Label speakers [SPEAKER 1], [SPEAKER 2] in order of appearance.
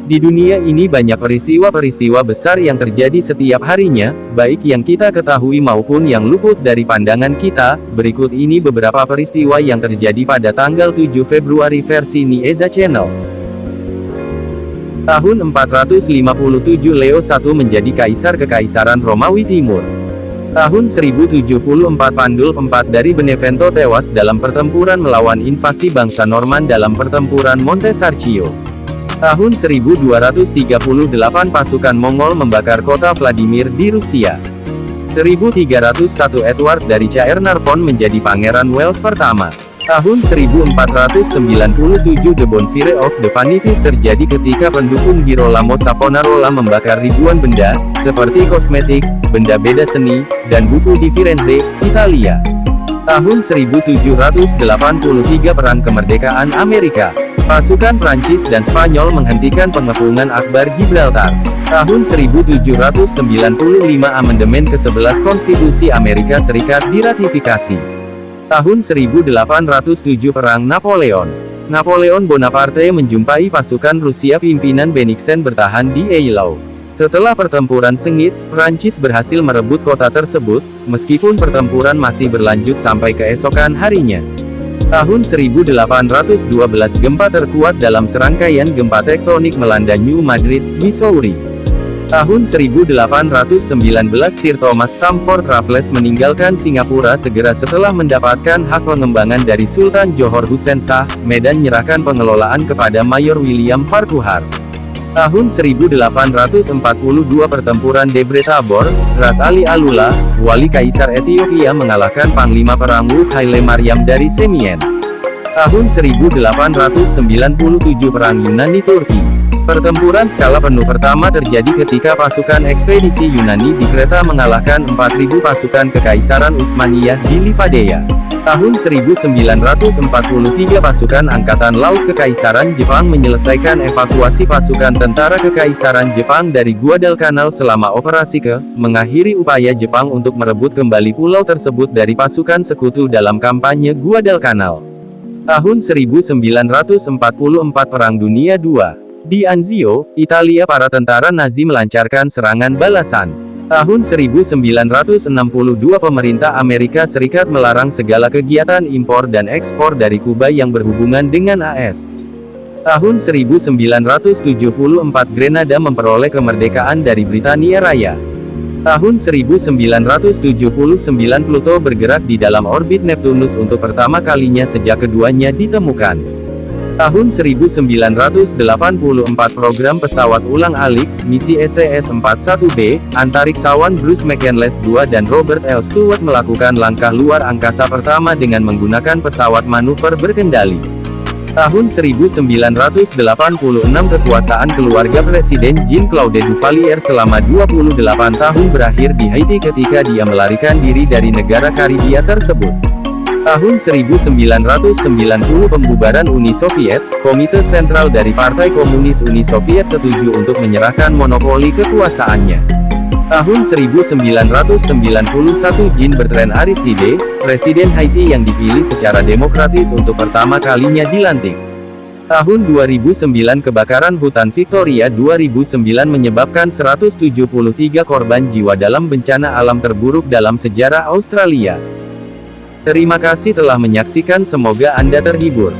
[SPEAKER 1] Di dunia ini banyak peristiwa-peristiwa besar yang terjadi setiap harinya, baik yang kita ketahui maupun yang luput dari pandangan kita. Berikut ini beberapa peristiwa yang terjadi pada tanggal 7 Februari versi Nieza Channel. Tahun 457 Leo I menjadi kaisar Kekaisaran Romawi Timur. Tahun 1074 Pandulf IV dari Benevento tewas dalam pertempuran melawan invasi bangsa Norman dalam pertempuran Monte Sarchio. Tahun 1238 pasukan Mongol membakar kota Vladimir di Rusia. 1301 Edward dari Caernarvon menjadi Pangeran Wales pertama. Tahun 1497 The Bonfire of the Vanities terjadi ketika pendukung Girolamo Savonarola membakar ribuan benda, seperti kosmetik, benda beda seni, dan buku di Firenze, Italia. Tahun 1783 Perang Kemerdekaan Amerika. Pasukan Prancis dan Spanyol menghentikan pengepungan Akbar Gibraltar. Tahun 1795 Amandemen ke-11 Konstitusi Amerika Serikat diratifikasi. Tahun 1807 Perang Napoleon. Napoleon Bonaparte menjumpai pasukan Rusia pimpinan Bennigsen bertahan di Eylau. Setelah pertempuran sengit, Prancis berhasil merebut kota tersebut, meskipun pertempuran masih berlanjut sampai keesokan harinya. Tahun 1812 gempa terkuat dalam serangkaian gempa tektonik melanda New Madrid, Missouri. Tahun 1819 Sir Thomas Stamford Raffles meninggalkan Singapura segera setelah mendapatkan hak pengembangan dari Sultan Johor Hussein Shah, Medan menyerahkan pengelolaan kepada Mayor William Farquhar. Tahun 1842 Pertempuran Debre Tabor, Ras Ali Alula, wali Kaisar Ethiopia mengalahkan Panglima Perang Wuk Haile Mariam dari Semien. Tahun 1897 Perang Yunani-Turki. Pertempuran skala penuh pertama terjadi ketika pasukan ekspedisi Yunani di Kreta mengalahkan 4.000 pasukan Kekaisaran Utsmaniyah di Livadeia. Tahun 1943 pasukan Angkatan Laut Kekaisaran Jepang menyelesaikan evakuasi pasukan tentara Kekaisaran Jepang dari Guadalcanal selama Operasi Ke, mengakhiri upaya Jepang untuk merebut kembali pulau tersebut dari pasukan sekutu dalam kampanye Guadalcanal. Tahun 1944 Perang Dunia II. Di Anzio, Italia para tentara Nazi melancarkan serangan balasan. Tahun 1962 pemerintah Amerika Serikat melarang segala kegiatan impor dan ekspor dari Kuba yang berhubungan dengan AS. Tahun 1974 Grenada memperoleh kemerdekaan dari Britania Raya. Tahun 1979 Pluto bergerak di dalam orbit Neptunus untuk pertama kalinya sejak keduanya ditemukan. Tahun 1984 program pesawat ulang-alik, misi STS-41B, antariksawan Bruce McCandless II dan Robert L. Stewart melakukan langkah luar angkasa pertama dengan menggunakan pesawat manuver berkendali. Tahun 1986 kekuasaan keluarga Presiden Jean-Claude Duvalier selama 28 tahun berakhir di Haiti ketika dia melarikan diri dari negara Karibia tersebut. Tahun 1990 pembubaran Uni Soviet, Komite Sentral dari Partai Komunis Uni Soviet setuju untuk menyerahkan monopoli kekuasaannya. Tahun 1991 Jean-Bertrand Aristide, Presiden Haiti yang dipilih secara demokratis untuk pertama kalinya dilantik. Tahun 2009 kebakaran hutan Victoria 2009 menyebabkan 173 korban jiwa dalam bencana alam terburuk dalam sejarah Australia. Terima kasih telah menyaksikan, semoga Anda terhibur.